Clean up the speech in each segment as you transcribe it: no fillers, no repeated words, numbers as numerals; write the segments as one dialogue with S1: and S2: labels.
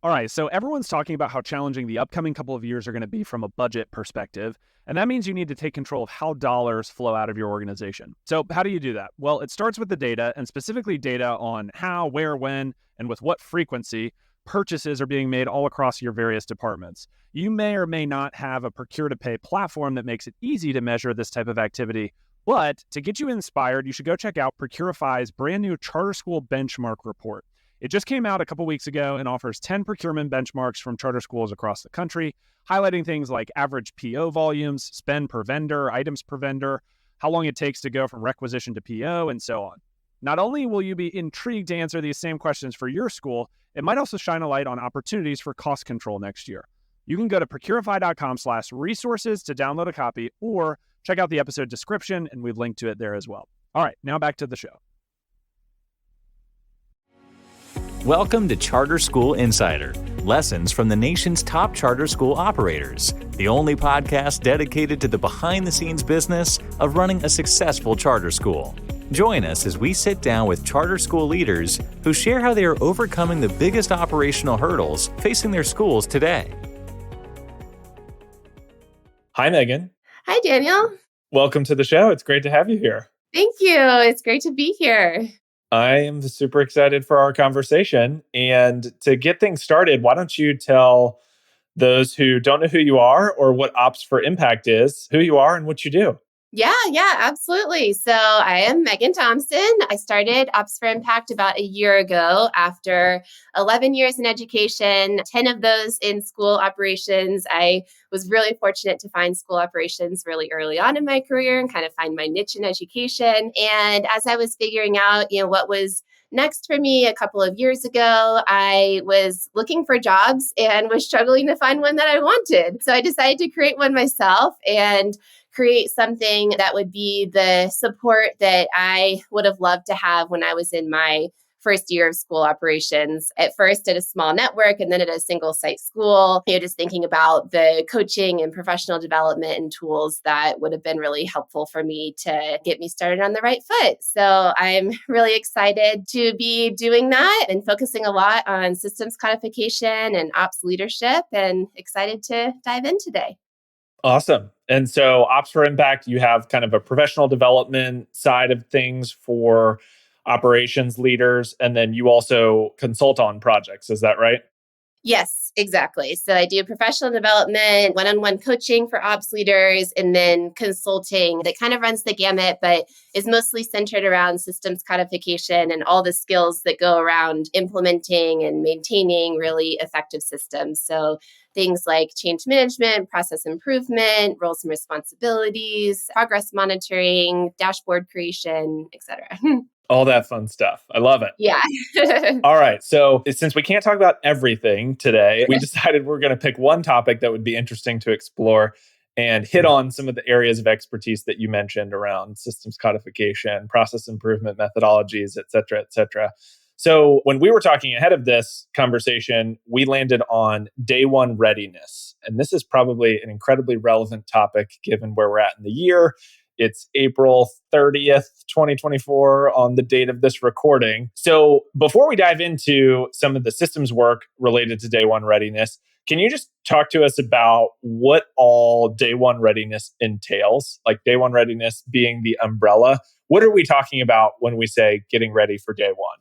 S1: All right, so everyone's talking about how challenging the upcoming couple of years are going to be from a budget perspective. And that means you need to take control of how dollars flow out of your organization. So, how do you do that? Well, it starts with the data, and specifically data on how, where, when, and with what frequency purchases are being made all across your various departments. You may or may not have a procure to pay platform that makes it easy to measure this type of activity. But to get you inspired, you should go check out Procurify's brand new Charter School Benchmark Report. It just came out a couple weeks ago and offers 10 procurement benchmarks from charter schools across the country, highlighting things like average PO volumes, spend per vendor, items per vendor, how long it takes to go from requisition to PO, and so on. Not only will you be intrigued to answer these same questions for your school, it might also shine a light on opportunities for cost control next year. You can go to procurify.com/resources to download a copy, or check out the episode description, and we've linked to it there as well. All right, now back to the show.
S2: Welcome to Charter School Insider, lessons from the nation's top charter school operators, the only podcast dedicated to the behind-the-scenes business of running a successful charter school. Join us as we sit down with charter school leaders who share how they are overcoming the biggest operational hurdles facing their schools today.
S3: Hi, Megan.
S4: Hi, Daniel.
S3: Welcome to the show. It's great to have you here.
S4: Thank you. It's great to be here.
S3: I am super excited for our conversation. And to get things started, why don't you tell those who don't know who you are or what Ops for Impact is, who you are and what you do?
S4: Yeah, absolutely. So I am Megan Thomsen. I started Ops for Impact about a year ago after 11 years in education, 10 of those in school operations. I was really fortunate to find school operations really early on in my career and kind of find my niche in education. And as I was figuring out, what was next for me a couple of years ago, I was looking for jobs and was struggling to find one that I wanted. So I decided to create one myself and create something that would be the support that I would have loved to have when I was in my first year of school operations. At first at a small network and then at a single site school, just thinking about the coaching and professional development and tools that would have been really helpful for me to get me started on the right foot. So I'm really excited to be doing that and focusing a lot on systems codification and ops leadership, and excited to dive in today.
S3: Awesome. And so Ops for Impact, you have kind of a professional development side of things for operations leaders, and then you also consult on projects. Is that right?
S4: Yes, exactly. So I do professional development, one-on-one coaching for ops leaders, and then consulting that kind of runs the gamut, but is mostly centered around systems codification and all the skills that go around implementing and maintaining really effective systems. So things like change management, process improvement, roles and responsibilities, progress monitoring, dashboard creation, etc.
S3: All that fun stuff. I love it.
S4: Yeah.
S3: All right. So since we can't talk about everything today, we decided we're going to pick one topic that would be interesting to explore and hit on some of the areas of expertise that you mentioned around systems codification, process improvement methodologies, et cetera, et cetera. So when we were talking ahead of this conversation, we landed on day one readiness. And this is probably an incredibly relevant topic given where we're at in the year. It's April 30th, 2024 on the date of this recording. So before we dive into some of the systems work related to day one readiness, can you just talk to us about what all day one readiness entails? Like day one readiness being the umbrella. What are we talking about when we say getting ready for day one?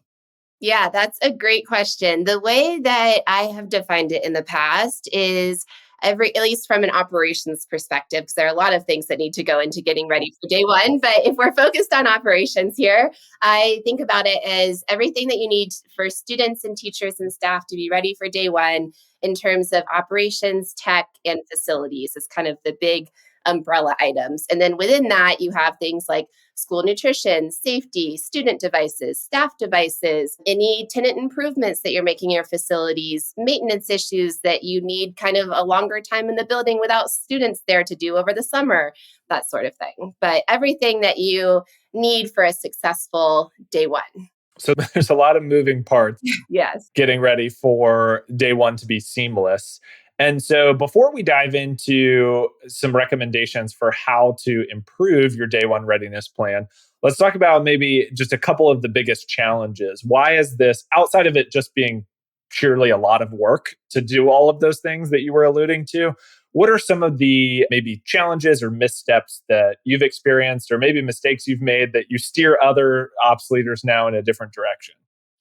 S4: Yeah, that's a great question. The way that I have defined it in the past is at least from an operations perspective, because there are a lot of things that need to go into getting ready for day one. But if we're focused on operations here, I think about it as everything that you need for students and teachers and staff to be ready for day one in terms of operations, tech, and facilities is kind of the big umbrella items. And then within that, you have things like school nutrition, safety, student devices, staff devices, any tenant improvements that you're making in your facilities, maintenance issues that you need kind of a longer time in the building without students there to do over the summer, that sort of thing. But everything that you need for a successful day one.
S3: So there's a lot of moving parts.
S4: Yes.
S3: Getting ready for day one to be seamless. And so before we dive into some recommendations for how to improve your day one readiness plan, let's talk about maybe just a couple of the biggest challenges. Why is this, outside of it just being purely a lot of work to do all of those things that you were alluding to. What are some of the maybe challenges or missteps that you've experienced, or maybe mistakes you've made that you steer other ops leaders now in a different direction?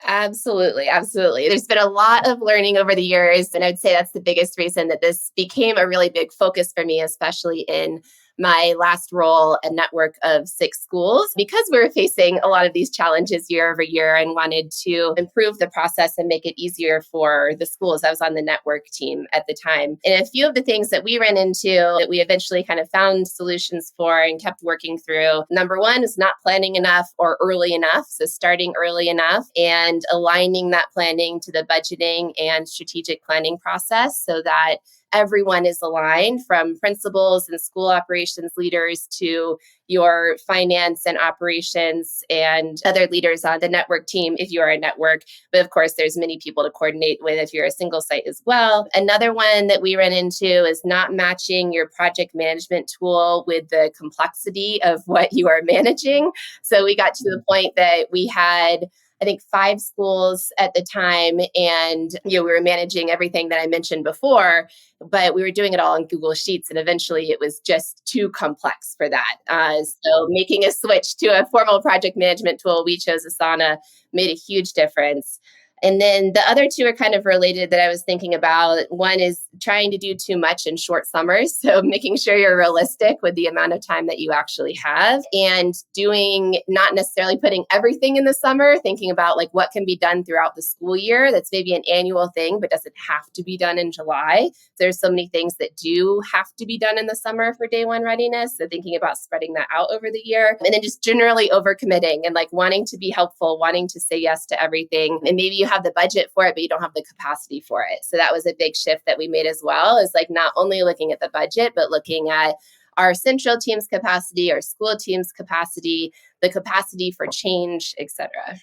S4: Absolutely. Absolutely. There's been a lot of learning over the years. And I'd say that's the biggest reason that this became a really big focus for me, especially in my last role, a network of 6 schools, because we were facing a lot of these challenges year over year and wanted to improve the process and make it easier for the schools. I was on the network team at the time. And a few of the things that we ran into that we eventually kind of found solutions for and kept working through. Number one is not planning enough or early enough. So starting early enough and aligning that planning to the budgeting and strategic planning process so that everyone is aligned, from principals and school operations leaders to your finance and operations and other leaders on the network team if you are a network. But of course, there's many people to coordinate with if you're a single site as well. Another one that we run into is not matching your project management tool with the complexity of what you are managing. So we got to the point that we had, I think, 5 schools at the time. And, we were managing everything that I mentioned before, but we were doing it all in Google Sheets. And eventually it was just too complex for that. So making a switch to a formal project management tool, we chose Asana, made a huge difference. And then the other 2 are kind of related that I was thinking about. One is trying to do too much in short summers. So making sure you're realistic with the amount of time that you actually have, and doing, not necessarily putting everything in the summer, thinking about like what can be done throughout the school year. That's maybe an annual thing, but doesn't have to be done in July. There's so many things that do have to be done in the summer for day one readiness. So thinking about spreading that out over the year, and then just generally overcommitting and like wanting to be helpful, wanting to say yes to everything. And maybe you have the budget for it, but you don't have the capacity for it. So that was a big shift that we made as well, is like not only looking at the budget, but looking at our central team's capacity, our school team's capacity, the capacity for change, et cetera.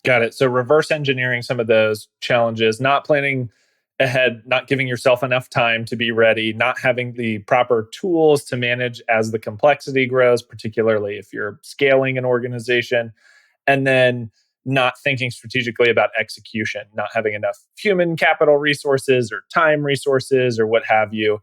S3: Got it. So reverse engineering some of those challenges, not planning ahead, not giving yourself enough time to be ready, not having the proper tools to manage as the complexity grows, particularly if you're scaling an organization, and then not thinking strategically about execution, not having enough human capital resources or time resources or what have you.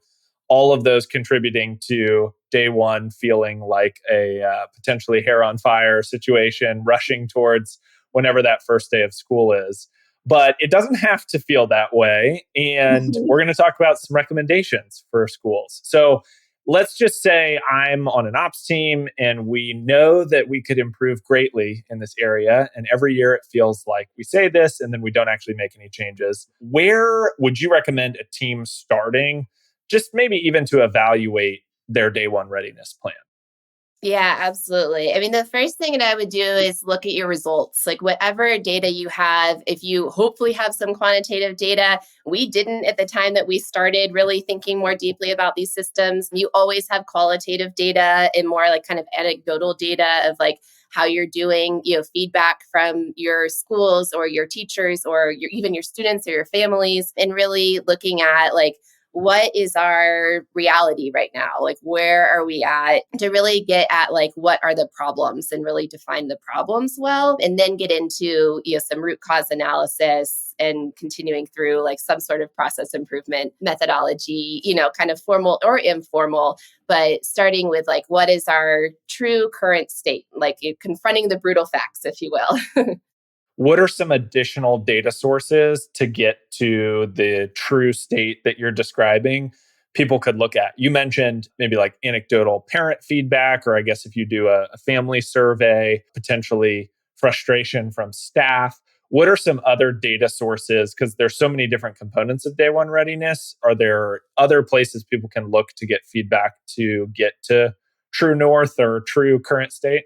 S3: All of those contributing to day one feeling like a potentially hair on fire situation, rushing towards whenever that first day of school is. But it doesn't have to feel that way. And we're going to talk about some recommendations for schools. So let's just say I'm on an ops team and we know that we could improve greatly in this area. And every year it feels like we say this and then we don't actually make any changes. Where would you recommend a team starting, just maybe even to evaluate their day one readiness plan?
S4: Yeah, absolutely. I mean, the first thing that I would do is look at your results. Like whatever data you have, if you hopefully have some quantitative data, we didn't at the time that we started really thinking more deeply about these systems. You always have qualitative data and more like kind of anecdotal data of like how you're doing, feedback from your schools or your teachers or even your students or your families, and really looking at like, what is our reality right now? Like, where are we at, to really get at like, what are the problems and really define the problems well, and then get into, some root cause analysis and continuing through like some sort of process improvement methodology, kind of formal or informal, but starting with like, what is our true current state? Like confronting the brutal facts, if you will.
S3: What are some additional data sources to get to the true state that you're describing people could look at? You mentioned maybe like anecdotal parent feedback, or I guess if you do a family survey, potentially frustration from staff. What are some other data sources? Because there's so many different components of day one readiness. Are there other places people can look to get feedback to get to true north or true current state?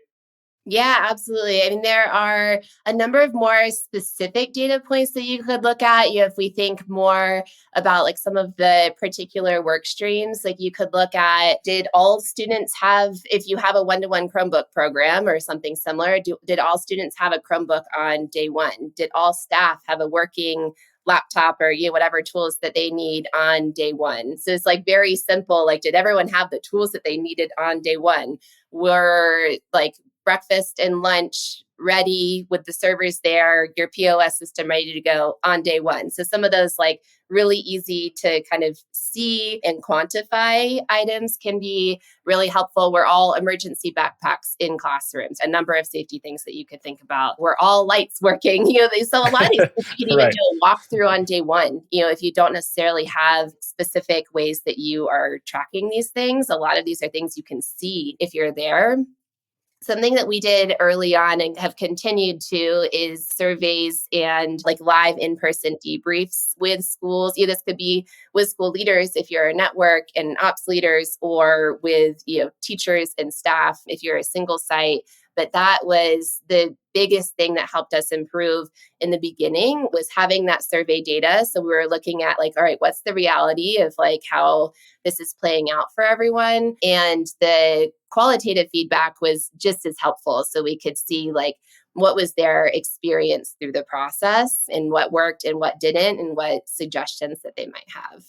S4: Yeah, absolutely. I mean, there are a number of more specific data points that you could look at. If we think more about like some of the particular work streams, like you could look at, did all students have, if you have a one-to-one Chromebook program or something similar, did all students have a Chromebook on day one? Did all staff have a working laptop or whatever tools that they need on day one? So it's like very simple. Like, did everyone have the tools that they needed on day one? Were like breakfast and lunch ready with the servers there, your POS system ready to go on day one. So some of those like really easy to kind of see and quantify items can be really helpful. We're all emergency backpacks in classrooms, a number of safety things that you could think about. We're all lights working, so a lot of these things you can even
S3: Right.
S4: do a walkthrough on day one. If you don't necessarily have specific ways that you are tracking these things, a lot of these are things you can see if you're there. Something that we did early on and have continued to is surveys and like live in-person debriefs with schools. This could be with school leaders if you're a network and ops leaders, or with teachers and staff if you're a single site. But that was the biggest thing that helped us improve in the beginning, was having that survey data. So we were looking at like, all right, what's the reality of like how this is playing out for everyone? And the qualitative feedback was just as helpful. So we could see like what was their experience through the process and what worked and what didn't, and what suggestions that they might have.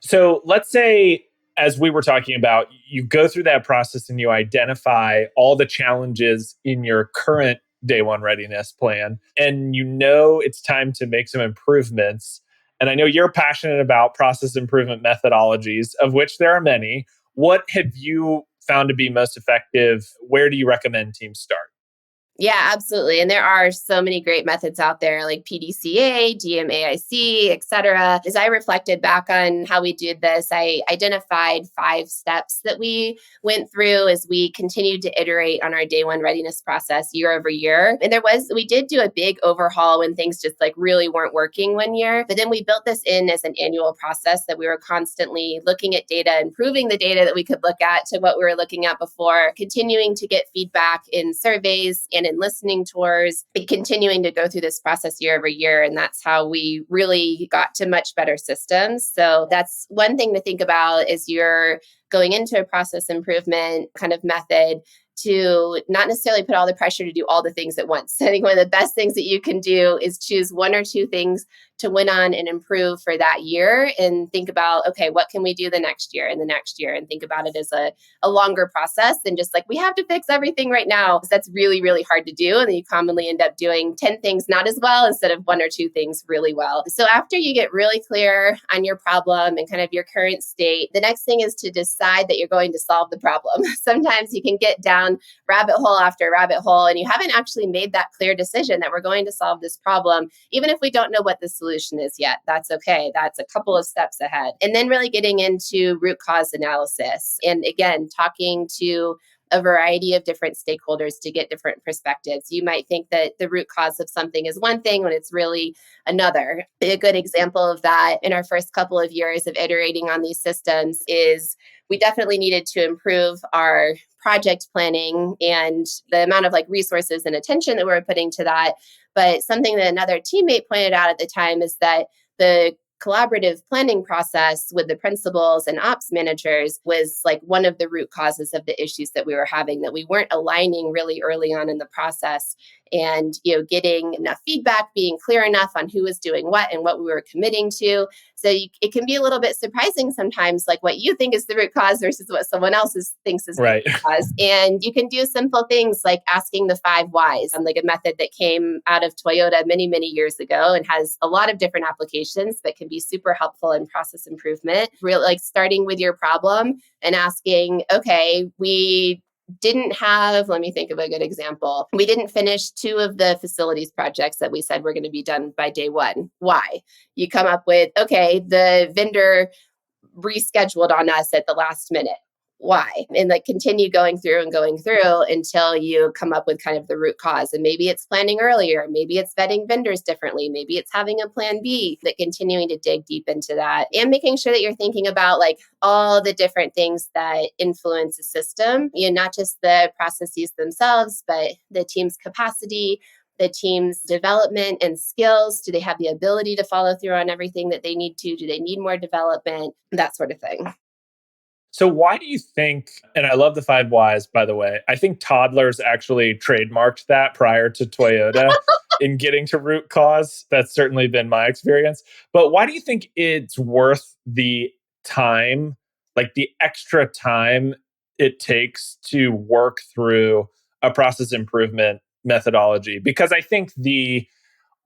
S3: So let's say, as we were talking about, you go through that process and you identify all the challenges in your current day one readiness plan, and it's time to make some improvements. And I know you're passionate about process improvement methodologies, of which there are many. What have you found to be most effective? Where do you recommend teams start?
S4: Yeah, absolutely. And there are so many great methods out there like PDCA, DMAIC, et cetera. As I reflected back on how we did this, I identified 5 steps that we went through as we continued to iterate on our day one readiness process year over year. And we did do a big overhaul when things just like really weren't working one year. But then we built this in as an annual process that we were constantly looking at data, improving the data that we could look at to what we were looking at before, continuing to get feedback in surveys and in listening tours, and continuing to go through this process year over year. And that's how we really got to much better systems. So that's one thing to think about as you're going into a process improvement kind of method, to not necessarily put all the pressure to do all the things at once. I think one of the best things that you can do is choose 1 or 2 things to win on and improve for that year, and think about, okay, what can we do the next year and the next year, and think about it as a longer process than just like, we have to fix everything right now, because that's really, really hard to do. And then you commonly end up doing 10 things not as well instead of 1 or 2 things really well. So after you get really clear on your problem and kind of your current state, the next thing is to decide that you're going to solve the problem. Sometimes you can get down rabbit hole after rabbit hole, and you haven't actually made that clear decision that we're going to solve this problem, even if we don't know what the solution is yet. That's okay. That's a couple of steps ahead. And then really getting into root cause analysis. And again, talking to a variety of different stakeholders to get different perspectives. You might think that the root cause of something is one thing when it's really another. A good example of that in our first couple of years of iterating on these systems is we definitely needed to improve our project planning and the amount of like resources and attention that we were putting to that. But something that another teammate pointed out at the time is that the collaborative planning process with the principals and ops managers was like one of the root causes of the issues that we were having, that we weren't aligning really early on in the process, and getting enough feedback, being clear enough on who was doing what and what we were committing to. So it can be a little bit surprising sometimes, like what you think is the root cause versus what someone else thinks is the
S3: Right.
S4: root cause. And you can do simple things like asking the 5 whys, like a method that came out of Toyota many, many years ago and has a lot of different applications, but can be super helpful in process improvement. Really, like starting with your problem and asking, okay, let me think of a good example. We didn't finish 2 of the facilities projects that we said were going to be done by day 1. Why? You come up with, okay, the vendor rescheduled on us at the last minute. Why? And like continue going through until you come up with kind of the root cause. And maybe it's planning earlier, maybe it's vetting vendors differently, maybe it's having a plan B, but continuing to dig deep into that and making sure that you're thinking about like all the different things that influence a system, not just the processes themselves, but the team's capacity, the team's development and skills. Do they have the ability to follow through on everything that they need to? Do they need more development? That sort of thing.
S3: So why do you think, and I love the 5 whys, by the way, I think toddlers actually trademarked that prior to Toyota in getting to root cause. That's certainly been my experience. But why do you think it's worth the time, like the extra time it takes to work through a process improvement methodology? Because I think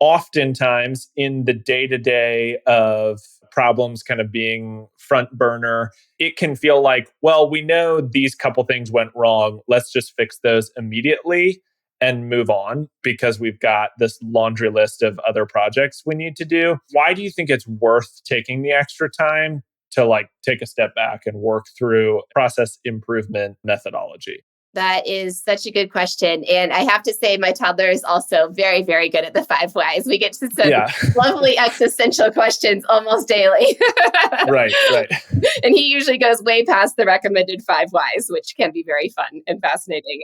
S3: oftentimes in the day-to-day of problems kind of being front burner, it can feel like, well, we know these couple things went wrong. Let's just fix those immediately and move on because we've got this laundry list of other projects we need to do. Why do you think it's worth taking the extra time to take a step back and work through process improvement methodology?
S4: That is such a good question. And I have to say, my toddler is also very, very good at the 5 whys. We get to some lovely existential questions almost daily.
S3: Right.
S4: And he usually goes way past the recommended 5 whys, which can be very fun and fascinating.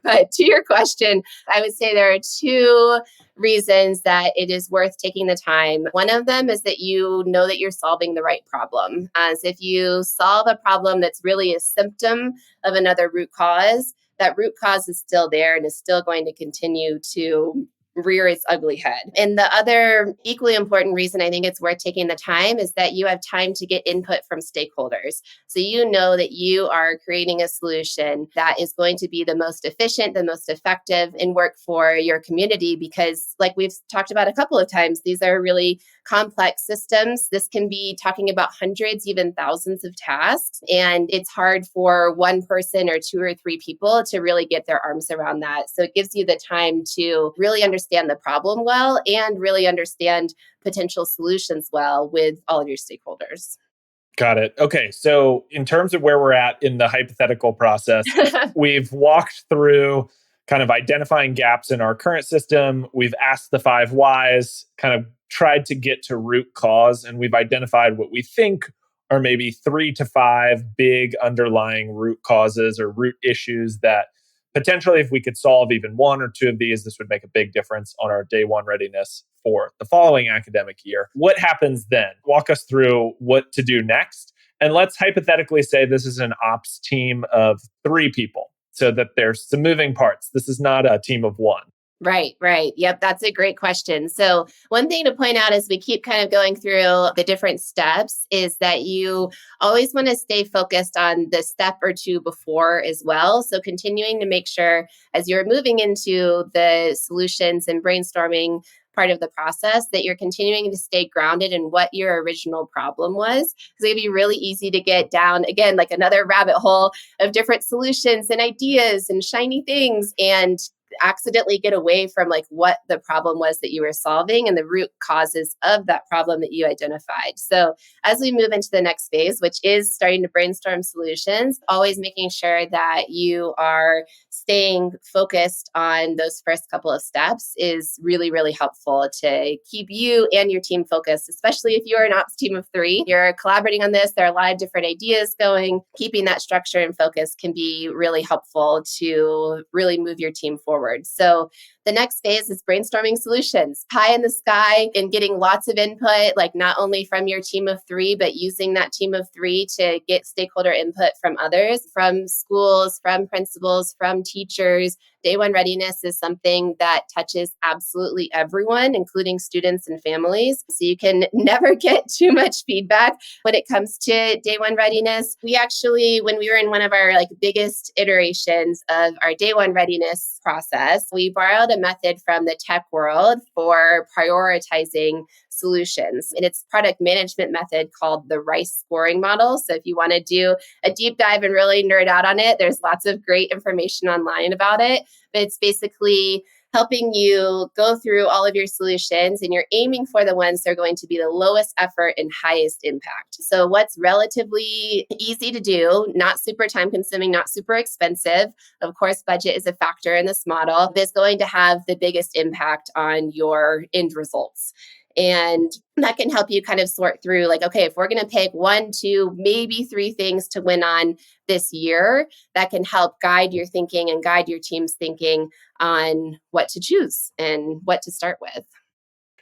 S4: But to your question, I would say there are 2 reasons that it is worth taking the time. One of them is that you know that you're solving the right problem. As if you solve a problem that's really a symptom of another root cause, that root cause is still there and is still going to continue to rear its ugly head. And the other equally important reason I think it's worth taking the time is that you have time to get input from stakeholders. So you know that you are creating a solution that is going to be the most efficient, the most effective, and work for your community because, like we've talked about a couple of times, these are really complex systems. This can be talking about hundreds, even thousands of tasks. And it's hard for one person or 2 or 3 people to really get their arms around that. So it gives you the time to really understand the problem well and really understand potential solutions well with all of your stakeholders.
S3: Got it. Okay. So in terms of where we're at in the hypothetical process, we've walked through kind of identifying gaps in our current system. We've asked the 5 whys, kind of tried to get to root cause, and we've identified what we think are maybe 3 to 5 big underlying root causes or root issues that potentially, if we could solve even 1 or 2 of these, this would make a big difference on our day 1 readiness for the following academic year. What happens then? Walk us through what to do next. And let's hypothetically say this is an ops team of 3 people so that there's some moving parts. This is not a team of 1.
S4: Right. Yep, that's a great question. So one thing to point out as we keep kind of going through the different steps is that you always want to stay focused on the step or 2 before as well. So continuing to make sure as you're moving into the solutions and brainstorming part of the process that you're continuing to stay grounded in what your original problem was. Because it'd be really easy to get down, again, like another rabbit hole of different solutions and ideas and shiny things and accidentally get away from what the problem was that you were solving and the root causes of that problem that you identified. So as we move into the next phase, which is starting to brainstorm solutions, always making sure that you are staying focused on those first couple of steps is really, really helpful to keep you and your team focused, especially if you're an ops team of 3. You're collaborating on this. There are a lot of different ideas going. Keeping that structure and focus can be really helpful to really move your team forward. So the next phase is brainstorming solutions, pie in the sky and getting lots of input, not only from your team of 3, but using that team of 3 to get stakeholder input from others, from schools, from principals, from teachers. Day 1 readiness is something that touches absolutely everyone, including students and families. So you can never get too much feedback when it comes to day 1 readiness. We actually, when we were in one of our biggest iterations of our day 1 readiness process, we borrowed a method from the tech world for prioritizing solutions. And it's product management method called the RICE scoring model. So if you want to do a deep dive and really nerd out on it, there's lots of great information online about it. But it's basically helping you go through all of your solutions and you're aiming for the ones that are going to be the lowest effort and highest impact. So what's relatively easy to do, not super time consuming, not super expensive. Of course, budget is a factor in this model, is going to have the biggest impact on your end results. And that can help you kind of sort through okay, if we're going to pick 1, 2, maybe 3 things to win on this year, that can help guide your thinking and guide your team's thinking on what to choose and what to start with.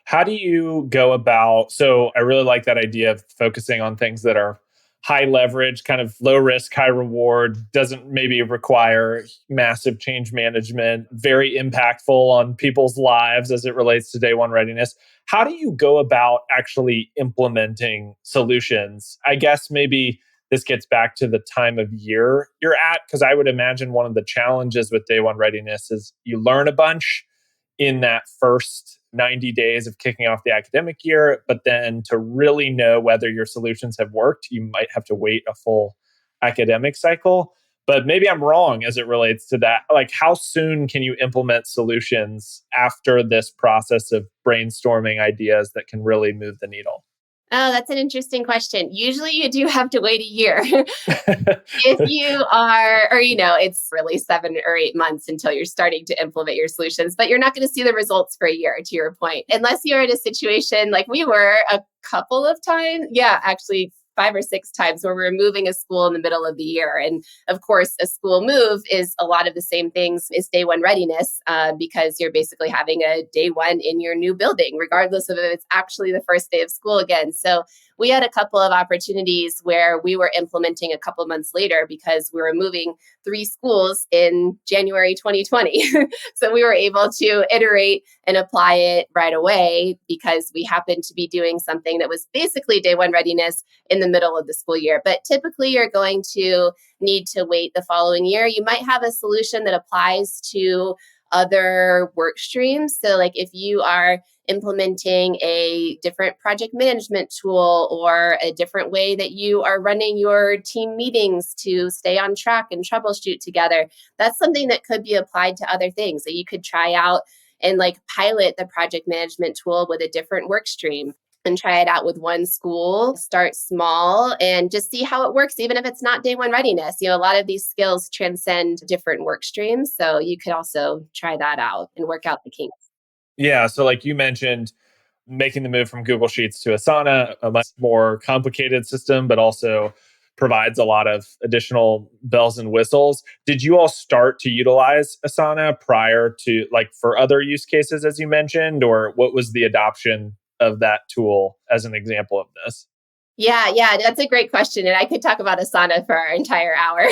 S3: How do you go about, so I really like that idea of focusing on things that are high leverage, kind of low risk, high reward, doesn't maybe require massive change management, very impactful on people's lives as it relates to day 1 readiness. How do you go about actually implementing solutions? I guess maybe this gets back to the time of year you're at, because I would imagine one of the challenges with day one readiness is you learn a bunch in that first 90 days of kicking off the academic year, but then to really know whether your solutions have worked, you might have to wait a full academic cycle. But maybe I'm wrong as it relates to that. Like, how soon can you implement solutions after this process of brainstorming ideas that can really move the needle?
S4: Oh, that's an interesting question. Usually you do have to wait a year. If you are, or, it's really 7 or 8 months until you're starting to implement your solutions, but you're not going to see the results for a year, to your point. Unless you're in a situation like we were a couple of times. Yeah, actually 5 or 6 times where we're moving a school in the middle of the year. And of course, a school move is a lot of the same things as day one readiness, because you're basically having a day one in your new building, regardless of if it's actually the first day of school again. So we had a couple of opportunities where we were implementing a couple of months later because we were moving 3 schools in January 2020. So we were able to iterate and apply it right away because we happened to be doing something that was basically day one readiness in the middle of the school year. But typically you're going to need to wait the following year. You might have a solution that applies to other work streams. So like if you are implementing a different project management tool or a different way that you are running your team meetings to stay on track and troubleshoot together, that's something that could be applied to other things that you could try out and like pilot the project management tool with a different work stream and try it out with one school, start small and just see how it works, even if it's not day one readiness. A lot of these skills transcend different work streams. So you could also try that out and work out the kinks.
S3: Yeah. So, like you mentioned, making the move from Google Sheets to Asana, a much more complicated system, but also provides a lot of additional bells and whistles. Did you all start to utilize Asana prior to, like, for other use cases, as you mentioned, or what was the adoption of that tool as an example of this?
S4: Yeah, that's a great question. And I could talk about Asana for our entire hour.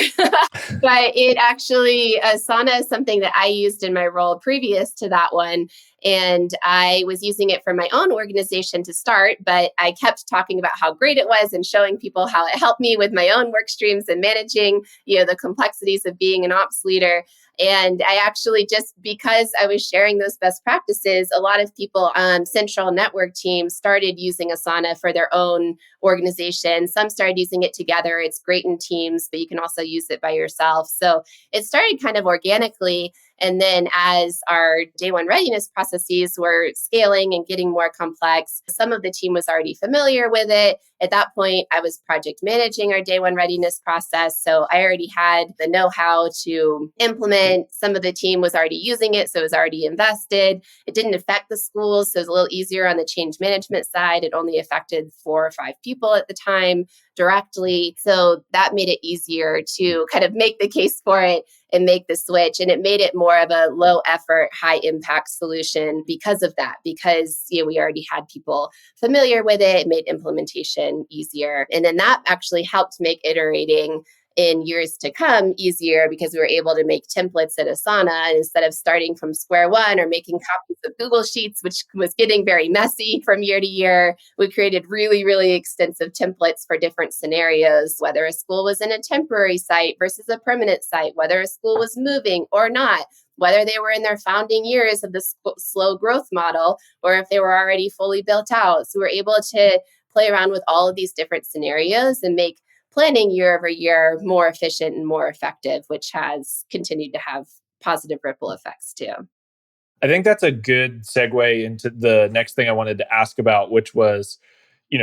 S4: But Asana is something that I used in my role previous to that one. And I was using it for my own organization to start, but I kept talking about how great it was and showing people how it helped me with my own work streams and managing, the complexities of being an ops leader. And I actually, just because I was sharing those best practices, a lot of people on central network teams started using Asana for their own organization. Some started using it together. It's great in teams, but you can also use it by yourself. So it started kind of organically. And then as our day one readiness processes were scaling and getting more complex, some of the team was already familiar with it. At that point, I was project managing our day one readiness process. So I already had the know-how to implement. Some of the team was already using it, so it was already invested. It didn't affect the schools, so it was a little easier on the change management side. It only affected 4 or 5 people at the time directly. So that made it easier to kind of make the case for it and make the switch. And it made it more of a low effort, high impact solution because of that, because we already had people familiar with it. It made implementation easier. And then that actually helped make iterating in years to come easier because we were able to make templates at Asana instead of starting from square one or making copies of Google Sheets, which was getting very messy from year to year. We created really, really extensive templates for different scenarios, whether a school was in a temporary site versus a permanent site, whether a school was moving or not, whether they were in their founding years of the slow growth model or if they were already fully built out. So we're able to play around with all of these different scenarios and make planning year over year more efficient and more effective, which has continued to have positive ripple effects too.
S3: I think that's a good segue into the next thing I wanted to ask about, which was,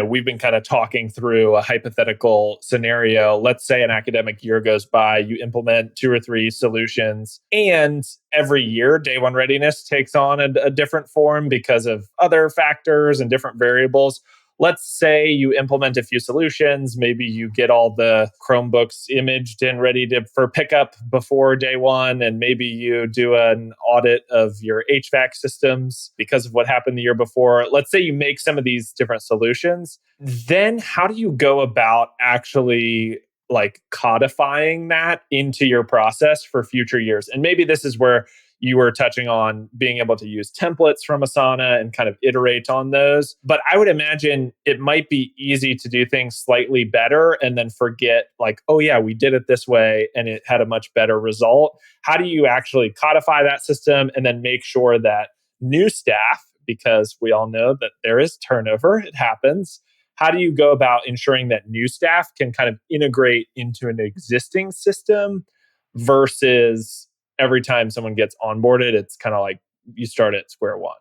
S3: we've been kind of talking through a hypothetical scenario. Let's say an academic year goes by, you implement 2 or 3 solutions, and every year day one readiness takes on a different form because of other factors and different variables. Let's say you implement a few solutions. Maybe you get all the Chromebooks imaged and ready for pickup before day one. And maybe you do an audit of your HVAC systems because of what happened the year before. Let's say you make some of these different solutions. Then how do you go about actually like codifying that into your process for future years? And maybe this is where You were touching on being able to use templates from Asana and kind of iterate on those. But I would imagine it might be easy to do things slightly better and then forget, like, oh, yeah, we did it this way and it had a much better result. How do you actually codify that system and then make sure that new staff, because we all know that there is turnover, it happens. How do you go about ensuring that new staff can kind of integrate into an existing system versus every time someone gets onboarded, it's kind of like you start at square one?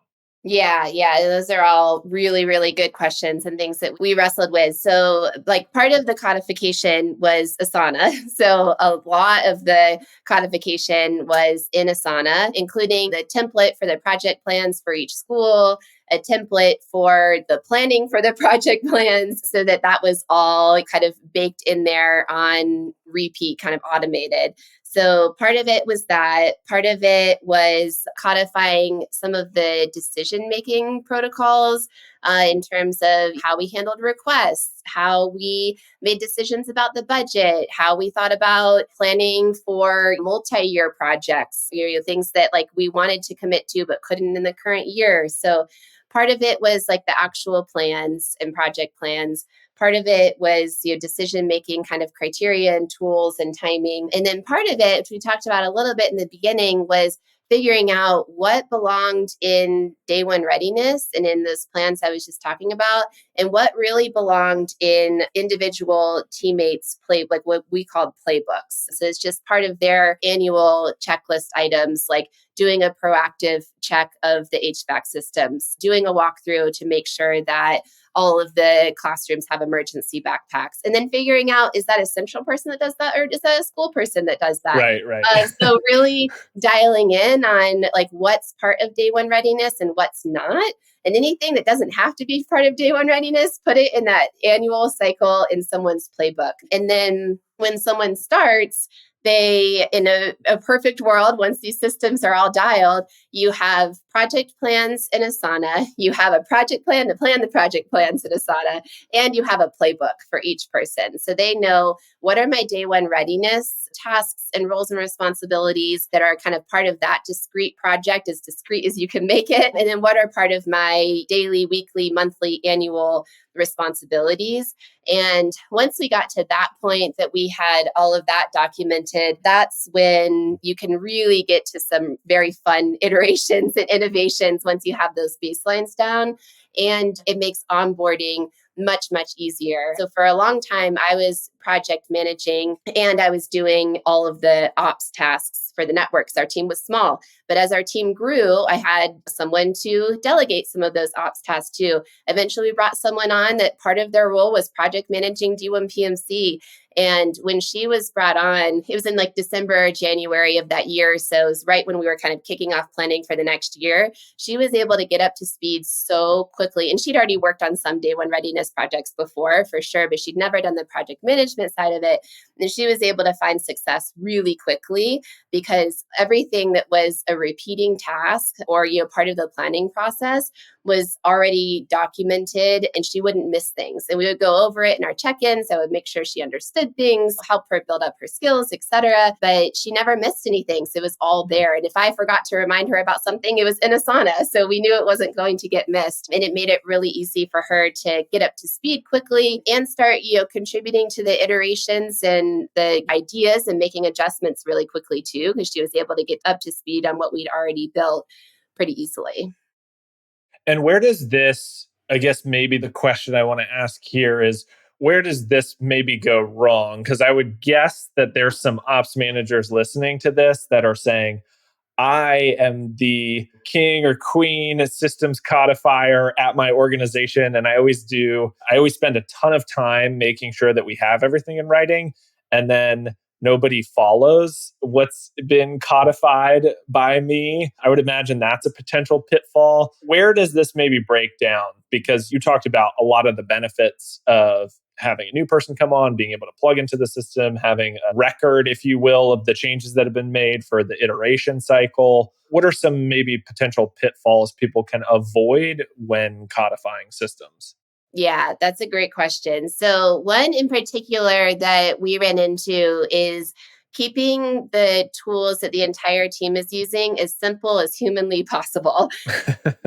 S4: Yeah. Those are all really, really good questions and things that we wrestled with. So, like, part of the codification was Asana. So, a lot of the codification was in Asana, including the template for the project plans for each school, a template for the planning for the project plans, so that was all kind of baked in there on repeat, kind of automated. So part of it was that. Part of it was codifying some of the decision-making protocols in terms of how we handled requests, how we made decisions about the budget, how we thought about planning for multi-year projects, things that like we wanted to commit to but couldn't in the current year. So part of it was like the actual plans and project plans. Part of it was decision making kind of criteria and tools and timing. And then part of it, which we talked about a little bit in the beginning, was figuring out what belonged in day one readiness and in those plans I was just talking about, and what really belonged in individual teammates' like what we called playbooks. So it's just part of their annual checklist items, like doing a proactive check of the HVAC systems, doing a walkthrough to make sure that all of the classrooms have emergency backpacks, and then figuring out, is that a central person that does that or is that a school person that does that?
S3: Right.
S4: So really dialing in on like what's part of day one readiness and what's not. And anything that doesn't have to be part of day one readiness, put it in that annual cycle in someone's playbook. And then when someone starts, they, in a perfect world, once these systems are all dialed, you have project plans in Asana, you have a project plan to plan the project plans in Asana, and you have a playbook for each person. So they know, what are my day one readiness tasks and roles and responsibilities that are kind of part of that discrete project, as discrete as you can make it, and then what are part of my daily, weekly, monthly, annual responsibilities. And once we got to that point that we had all of that documented, that's when you can really get to some very fun iterations and innovations once you have those baselines down. And it makes onboarding much, much easier. So for a long time, I was project managing and I was doing all of the ops tasks for the networks. Our team was small, but as our team grew, I had someone to delegate some of those ops tasks to. Eventually, we brought someone on that part of their role was project managing D1 PMC. And when she was brought on, it was in like December, January of that year. So it was right when we were kind of kicking off planning for the next year. She was able to get up to speed so quickly. And she'd already worked on some day one readiness projects before, for sure, but she'd never done the project management side of it. And she was able to find success really quickly because everything that was a repeating task or part of the planning process was already documented, and she wouldn't miss things. And we would go over it in our check-ins. I would make sure she understood things, help her build up her skills, etc. But she never missed anything. So it was all there. And if I forgot to remind her about something, it was in Asana. So we knew it wasn't going to get missed. And it made it really easy for her to get up to speed quickly and start, contributing to the iterations and the ideas and making adjustments really quickly too, because she was able to get up to speed on what we'd already built pretty easily.
S3: And where does this, I guess maybe the question I want to ask here is, where does this maybe go wrong? Because I would guess that there's some ops managers listening to this that are saying, I am the king or queen systems codifier at my organization. And I always spend a ton of time making sure that we have everything in writing. And then nobody follows what's been codified by me. I would imagine that's a potential pitfall. Where does this maybe break down? Because you talked about a lot of the benefits of having a new person come on, being able to plug into the system, having a record, if you will, of the changes that have been made for the iteration cycle. What are some maybe potential pitfalls people can avoid when codifying systems?
S4: Yeah, that's a great question. So one in particular that we ran into is keeping the tools that the entire team is using as simple as humanly possible.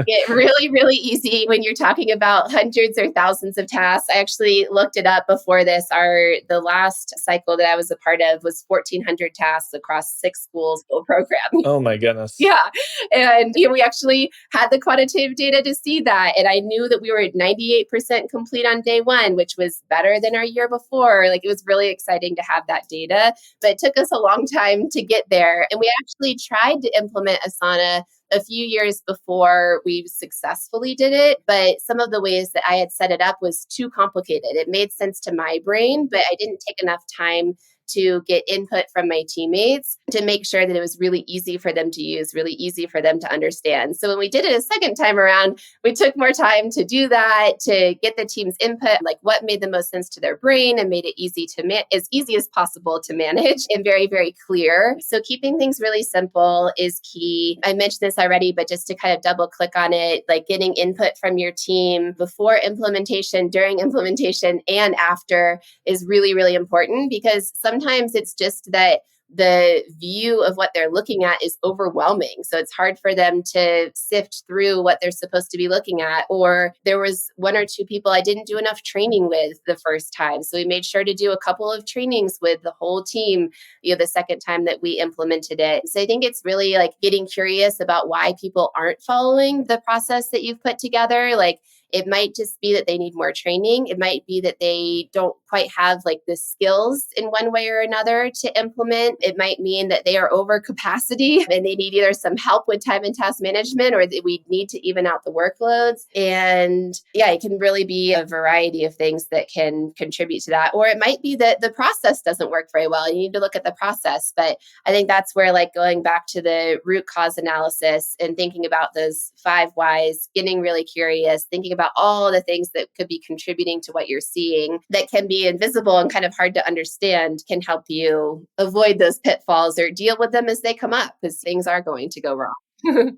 S4: Get really, really easy when you're talking about hundreds or thousands of tasks. I actually looked it up before this. The last cycle that I was a part of was 1,400 tasks across 6 schools full program.
S3: Oh my goodness.
S4: Yeah. And we actually had the quantitative data to see that. And I knew that we were at 98% complete on day one, which was better than our year before. Like, it was really exciting to have that data, but it took us a long time to get there. And we actually tried to implement Asana a few years before we successfully did it. But some of the ways that I had set it up was too complicated. It made sense to my brain, but I didn't take enough time to get input from my teammates to make sure that it was really easy for them to use, really easy for them to understand. So when we did it a second time around, we took more time to do that, to get the team's input, like what made the most sense to their brain, and made it easy to as easy as possible to manage and very, very clear. So keeping things really simple is key. I mentioned this already, but just to kind of double click on it, like getting input from your team before implementation, during implementation, and after is really, really important, because sometimes it's just that the view of what they're looking at is overwhelming. So it's hard for them to sift through what they're supposed to be looking at. Or there was 1 or 2 people I didn't do enough training with the first time. So we made sure to do a couple of trainings with the whole team, the second time that we implemented it. So I think it's really like getting curious about why people aren't following the process that you've put together. Like, it might just be that they need more training. It might be that they don't quite have like the skills in one way or another to implement. It might mean that they are over capacity and they need either some help with time and task management, or that we need to even out the workloads. And yeah, it can really be a variety of things that can contribute to that. Or it might be that the process doesn't work very well. You need to look at the process. But I think that's where, like, going back to the root cause analysis and thinking about those 5 whys, getting really curious, thinking about all the things that could be contributing to what you're seeing that can be invisible and kind of hard to understand, can help you avoid those pitfalls or deal with them as they come up, because things are going to go wrong.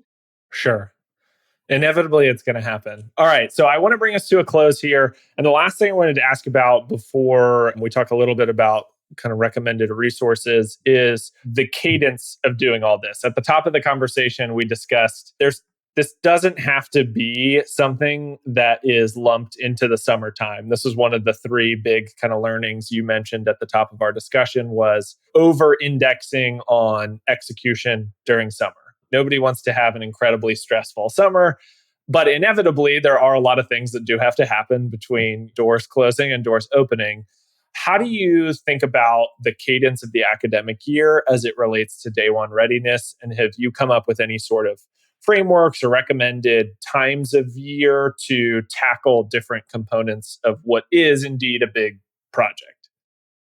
S3: Sure. Inevitably, it's going to happen. All right. So I want to bring us to a close here. And the last thing I wanted to ask about before we talk a little bit about kind of recommended resources is the cadence of doing all this. At the top of the conversation, we discussed this doesn't have to be something that is lumped into the summertime. This is one of the 3 big kind of learnings you mentioned at the top of our discussion, was over-indexing on execution during summer. Nobody wants to have an incredibly stressful summer, but inevitably there are a lot of things that do have to happen between doors closing and doors opening. How do you think about the cadence of the academic year as it relates to day one readiness? And have you come up with any sort of frameworks or recommended times of year to tackle different components of what is indeed a big project?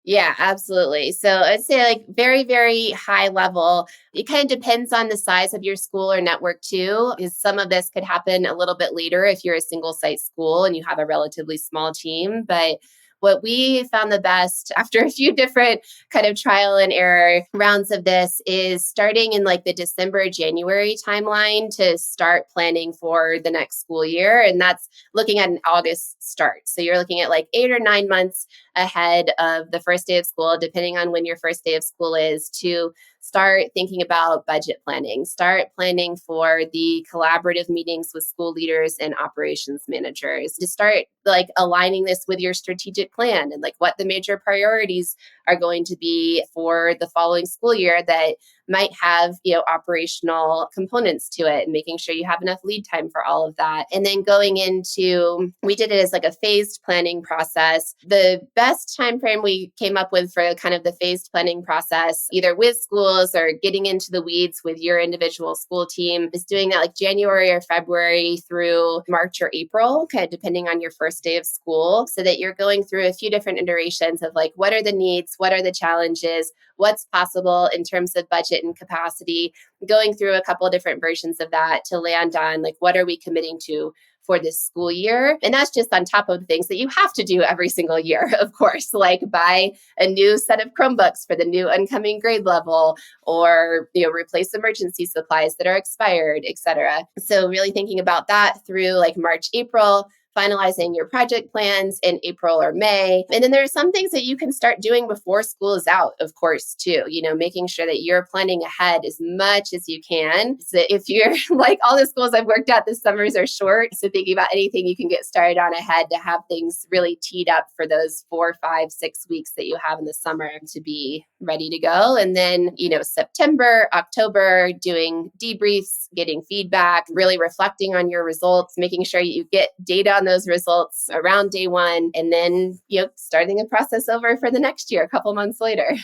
S4: Yeah, absolutely. So I'd say, like, very, very high level. It kind of depends on the size of your school or network too, because some of this could happen a little bit later if you're a single site school and you have a relatively small team. But what we found the best after a few different kind of trial and error rounds of this is starting in like the December, January timeline to start planning for the next school year. And that's looking at an August start. So you're looking at like 8 or 9 months ahead of the first day of school, depending on when your first day of school is, to start thinking about budget planning, start planning for the collaborative meetings with school leaders and operations managers, to start like aligning this with your strategic plan and like what the major priorities are going to be for the following school year that might have, operational components to it, and making sure you have enough lead time for all of that. And then going into, we did it as like a phased planning process. The best time frame we came up with for kind of the phased planning process, either with schools or getting into the weeds with your individual school team, is doing that like January or February through March or April, kind of depending on your first day of school, so that you're going through a few different iterations of like, what are the needs, what are the challenges, what's possible in terms of budget and capacity, going through a couple of different versions of that to land on like, what are we committing to for this school year? And that's just on top of the things that you have to do every single year, of course, like buy a new set of Chromebooks for the new oncoming grade level, or replace emergency supplies that are expired, et cetera. So really thinking about that through like March, April, finalizing your project plans in April or May. And then there are some things that you can start doing before school is out, of course, too. Making sure that you're planning ahead as much as you can. So if you're like all the schools I've worked at, the summers are short. So thinking about anything you can get started on ahead to have things really teed up for those 4, 5, 6 weeks that you have in the summer to be ready to go. And then, September, October, doing debriefs, getting feedback, really reflecting on your results, making sure you get data on those results around day one, and then, starting the process over for the next year, a couple months later.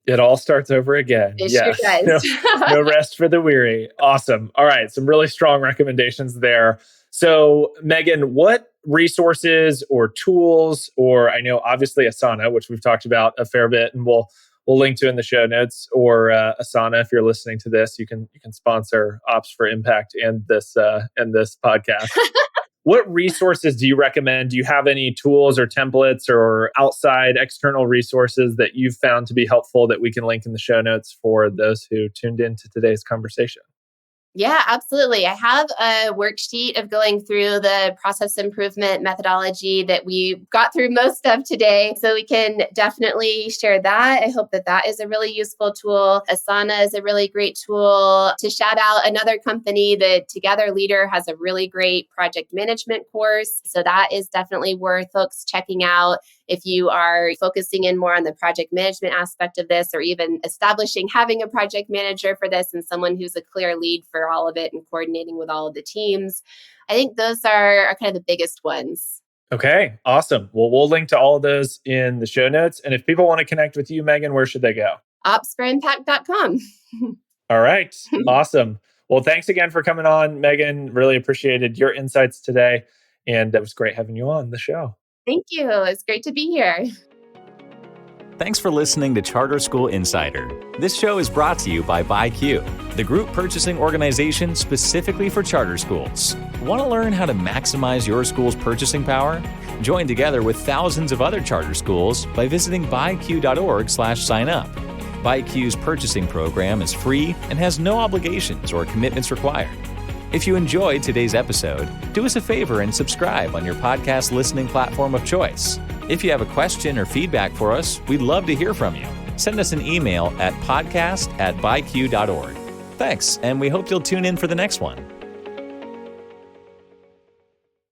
S3: It all starts over again.
S4: It sure does.
S3: No rest for the weary. Awesome. All right. Some really strong recommendations there. So, Megan, what resources or tools, or I know obviously Asana, which we've talked about a fair bit, and we'll link to in the show notes, or Asana, if you're listening to this, you can sponsor Ops for Impact and this podcast. What resources do you recommend? Do you have any tools or templates or outside external resources that you've found to be helpful that we can link in the show notes for those who tuned into today's conversation?
S4: Yeah, absolutely. I have a worksheet of going through the process improvement methodology that we got through most of today. So we can definitely share that. I hope that is a really useful tool. Asana is a really great tool. To shout out another company, the Together Leader has a really great project management course. So that is definitely worth folks checking out. If you are focusing in more on the project management aspect of this, or even having a project manager for this and someone who's a clear lead for all of it and coordinating with all of the teams, I think those are kind of the biggest ones.
S3: Okay, awesome. Well, we'll link to all of those in the show notes. And if people want to connect with you, Megan, where should they go?
S4: opsforimpact.com.
S3: All right, awesome. Well, thanks again for coming on, Megan. Really appreciated your insights today. And it was great having you on the show.
S4: Thank you. It's great to be here.
S2: Thanks for listening to Charter School Insider. This show is brought to you by BuyQ, the group purchasing organization specifically for charter schools. Want to learn how to maximize your school's purchasing power? Join together with thousands of other charter schools by visiting buyq.org/sign up. BuyQ's purchasing program is free and has no obligations or commitments required. If you enjoyed today's episode, do us a favor and subscribe on your podcast listening platform of choice. If you have a question or feedback for us, we'd love to hear from you. Send us an email at podcast@byq.org. Thanks, and we hope you'll tune in for the next one.